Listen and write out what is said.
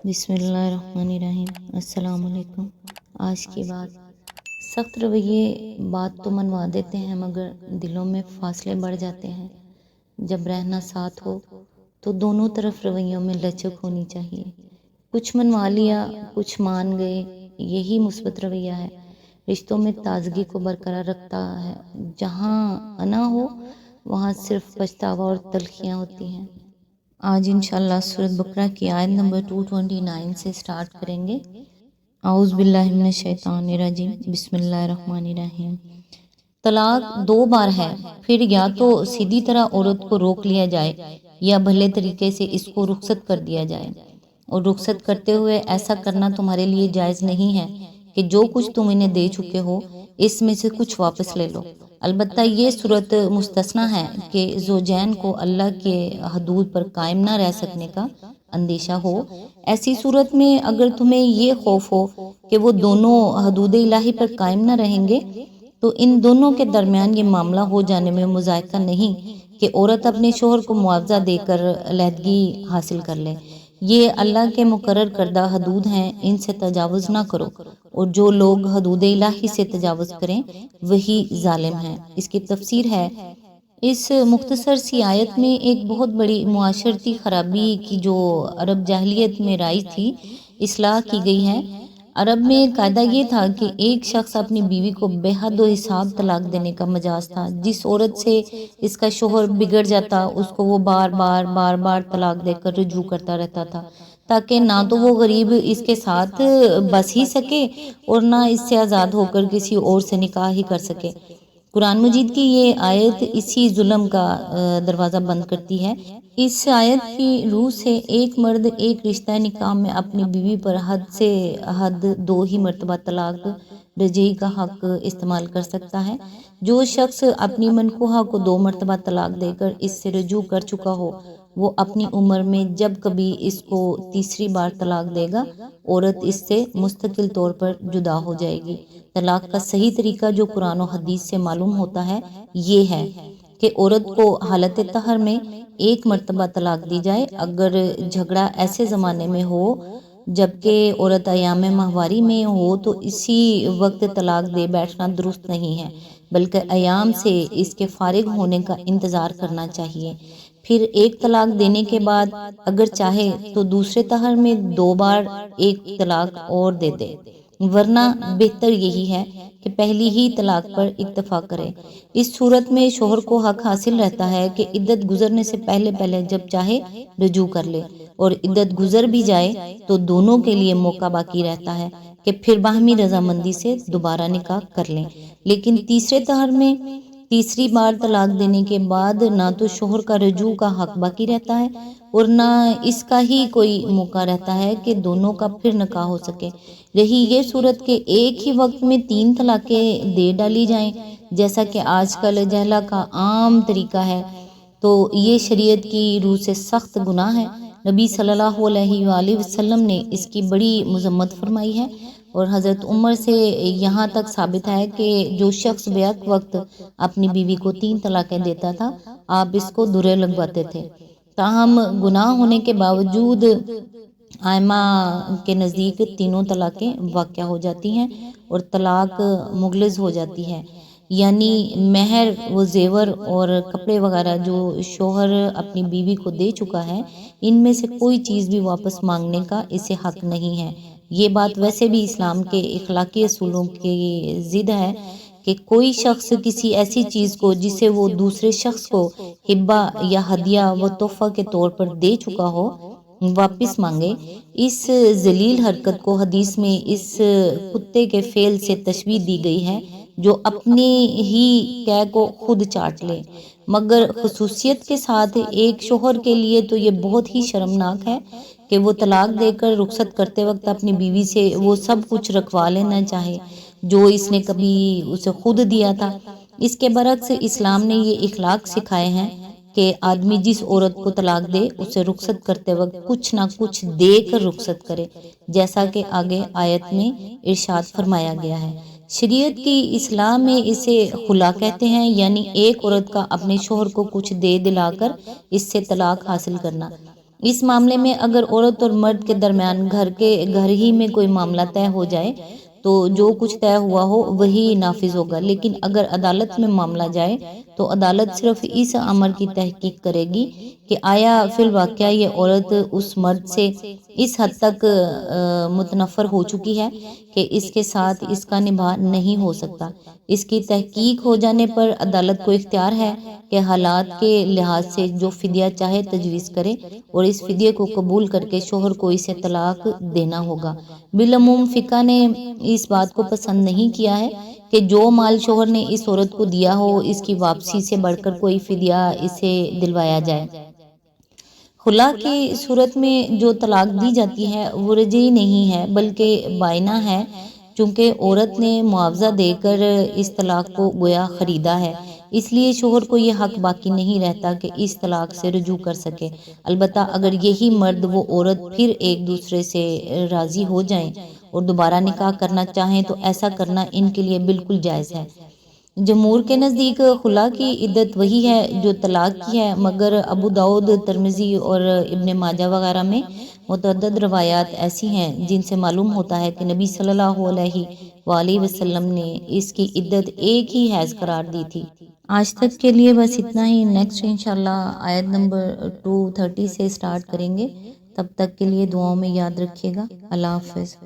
بسم اللہ الرحمن الرحیم۔ السلام علیکم۔ آج کی بات، سخت رویے بات تو منوا دیتے ہیں مگر دلوں میں فاصلے بڑھ جاتے ہیں۔ جب رہنا ساتھ ہو تو دونوں طرف رویوں میں لچک ہونی چاہیے۔ کچھ منوا لیا، کچھ مان گئے، یہی مثبت رویہ ہے، رشتوں میں تازگی کو برقرار رکھتا ہے۔ جہاں انا ہو وہاں صرف پچھتاوا اور تلخیاں ہوتی ہیں۔ آج انشاءاللہ سورۃ بقرہ کی آیت نمبر 229 سے سٹارٹ کریں گے۔ اعوذ باللہ من الشیطان الرجیم، بسم اللہ الرحمن الرحیم۔ طلاق دو بار ہے، پھر یا تو سیدھی طرح عورت کو روک لیا جائے یا بھلے طریقے سے اس کو رخصت کر دیا جائے، اور رخصت کرتے ہوئے ایسا کرنا تمہارے لیے جائز نہیں ہے کہ جو کچھ تم انہیں دے چکے ہو اس میں سے کچھ واپس لے لو۔ البتہ یہ صورت مستثنیٰ ہے کہ زوجین کو اللہ کے حدود پر قائم نہ رہ سکنے کا اندیشہ ہو۔ ایسی صورت میں اگر تمہیں یہ خوف ہو کہ وہ دونوں حدود الہی پر قائم نہ رہیں گے تو ان دونوں کے درمیان یہ معاملہ ہو جانے میں مذائقہ نہیں کہ عورت اپنے شوہر کو معاوضہ دے کر علیحدگی حاصل کر لے۔ یہ اللہ کے مقرر کردہ حدود ہیں، ان سے تجاوز نہ کرو، اور جو لوگ حدود الہی سے تجاوز کریں وہی ظالم ہیں۔ اس کی تفسیر ہے، اس مختصر سی آیت میں ایک بہت بڑی معاشرتی خرابی کی جو عرب جاہلیت میں رائج تھی اصلاح کی گئی ہے۔ عرب میں قاعدہ یہ تھا کہ ایک شخص اپنی بیوی کو بے حد و حساب طلاق دینے کا مجاز تھا۔ جس عورت سے اس کا شوہر بگڑ جاتا اس کو وہ بار بار طلاق دے کر رجوع کرتا رہتا تھا، تاکہ نہ تو وہ غریب اس کے ساتھ بس ہی سکے اور نہ اس سے آزاد ہو کر کسی اور سے نکاح ہی کر سکے۔ قرآن مجید کی یہ آیت اسی ظلم کا دروازہ بند کرتی ہے۔ اس آیت کی روح سے ایک مرد ایک رشتہ نکاح میں اپنی بیوی پر حد سے حد 2 ہی مرتبہ طلاق رجعی کا حق استعمال کر سکتا ہے۔ جو شخص اپنی منکوحہ کو 2 مرتبہ طلاق دے کر اس سے رجوع کر چکا ہو وہ اپنی عمر میں جب کبھی اس کو تیسری بار طلاق دے گا عورت اس سے مستقل طور پر جدا ہو جائے گی۔ طلاق کا صحیح طریقہ جو قرآن و حدیث سے معلوم ہوتا ہے یہ ہے کہ عورت کو حالت طہر میں 1 مرتبہ طلاق دی جائے۔ اگر جھگڑا ایسے زمانے میں ہو جبکہ عورت ایام ماہواری میں ہو تو اسی وقت طلاق دے بیٹھنا درست نہیں ہے، بلکہ ایام سے اس کے فارغ ہونے کا انتظار کرنا چاہیے۔ پھر 1 طلاق دینے کے بعد اگر چاہے تو دوسرے طہر میں 2 بار 1 طلاق اور دے دے، ورنہ بہتر یہی ہے کہ پہلی ہی طلاق پر اکتفا کرے۔ اس صورت میں شوہر کو حق حاصل رہتا ہے کہ عدت گزرنے سے پہلے جب چاہے رجوع کر لے، اور عدت گزر بھی جائے تو دونوں کے لیے موقع باقی رہتا ہے کہ پھر باہمی رضامندی سے دوبارہ نکاح کر لیں۔ لیکن تیسرے طہر میں تیسری بار طلاق دینے کے بعد نہ تو شوہر کا رجوع کا حق باقی رہتا ہے اور نہ اس کا ہی کوئی موقع رہتا ہے کہ دونوں کا پھر نکاح ہو سکے۔ رہی یہ صورت کہ ایک ہی وقت میں 3 طلاقیں دے ڈالی جائیں جیسا کہ آج کل جہلا کا عام طریقہ ہے تو یہ شریعت کی روح سے سخت گناہ ہے۔ نبی صلی اللہ علیہ وآلہ وسلم نے اس کی بڑی مذمت فرمائی ہے، اور حضرت عمر سے یہاں تک ثابت ہے کہ جو شخص بیک وقت اپنی بیوی کو 3 طلاقیں دیتا تھا آپ اس کو درے لگواتے تھے۔ تاہم گناہ ہونے کے باوجود ائمہ کے نزدیک تینوں طلاقیں واقع ہو جاتی ہیں اور طلاق مغلظ ہو جاتی ہے، یعنی مہر و زیور اور کپڑے وغیرہ جو شوہر اپنی بیوی کو دے چکا ہے ان میں سے کوئی چیز بھی واپس مانگنے کا اسے حق نہیں ہے۔ یہ بات ویسے بھی اسلام کے اخلاقی اصولوں کی ضد ہے کہ کوئی شخص کسی ایسی چیز کو جسے وہ دوسرے شخص کو ہبہ یا ہدیہ و تحفہ کے طور پر دے چکا ہو واپس مانگے۔ اس ذلیل حرکت کو حدیث میں اس کتے کے فعل سے تشبیہ دی گئی ہے جو اپنے ہی قے کو خود چاٹ لے۔ مگر خصوصیت کے ساتھ ایک شوہر کے لیے تو یہ بہت ہی شرمناک ہے کہ وہ طلاق دے کر رخصت کرتے وقت اپنی بیوی سے وہ سب کچھ رکھوا لینا چاہے جو اس نے کبھی اسے خود دیا تھا۔ اس کے برعکس اسلام نے یہ اخلاق سکھائے ہیں کہ آدمی جس عورت کو طلاق دے اسے رخصت کرتے وقت کچھ نہ کچھ دے کر رخصت کرے، جیسا کہ آگے آیت میں ارشاد فرمایا گیا ہے۔ شریعت کی اصلاح میں اسے خلا کہتے ہیں، یعنی ایک عورت کا اپنے شوہر کو کچھ دے دلا کر اس سے طلاق حاصل کرنا۔ اس معاملے میں اگر عورت اور مرد کے درمیان گھر ہی میں کوئی معاملہ طے ہو جائے تو جو کچھ طے ہوا ہو وہی نافذ ہوگا، لیکن اگر عدالت میں معاملہ جائے تو عدالت صرف اس امر کی تحقیق کرے گی کہ آیا فی الواقعہ یہ عورت اس مرد سے اس حد تک متنفر ہو چکی ہے کہ اس کے ساتھ اس کا نباہ نہیں ہو سکتا۔ اس کی تحقیق ہو جانے پر عدالت کو اختیار ہے کہ حالات کے لحاظ سے جو فدیہ چاہے تجویز کرے اور اس فدیے کو قبول کر کے شوہر کو اسے طلاق دینا ہوگا۔ بالعموم فقہ نے اس بات کو پسند نہیں کیا ہے کہ جو مال شوہر نے اس عورت کو دیا ہو اس کی واپسی سے بڑھ کر کوئی فدیہ اسے دلوایا جائے۔ خلا کی صورت میں جو طلاق دی جاتی ہے وہ رجعی نہیں ہے بلکہ بائنہ ہے، چونکہ عورت نے معاوضہ دے کر اس طلاق کو گویا خریدا ہے، اس لیے شوہر کو یہ حق باقی نہیں رہتا کہ اس طلاق سے رجوع کر سکے۔ البتہ اگر یہی مرد و عورت پھر ایک دوسرے سے راضی ہو جائیں اور دوبارہ نکاح کرنا چاہیں تو ایسا کرنا ان کے لیے بالکل جائز ہے۔ جمہور کے نزدیک خلا کی عدت وہی ہے جو طلاق کی ہے، مگر ابو داؤد، ترمذی اور ابن ماجہ وغیرہ میں متعدد روایات ایسی ہیں جن سے معلوم ہوتا ہے کہ نبی صلی اللہ علیہ وآلہ وسلم نے اس کی عدت ایک ہی حیض قرار دی تھی۔ آج تک کے لیے بس اتنا ہی، نیکسٹ انشاءاللہ آیت نمبر 230 سے سٹارٹ کریں گے۔ تب تک کے لیے دعاؤں میں یاد رکھیے گا۔ اللہ حافظ۔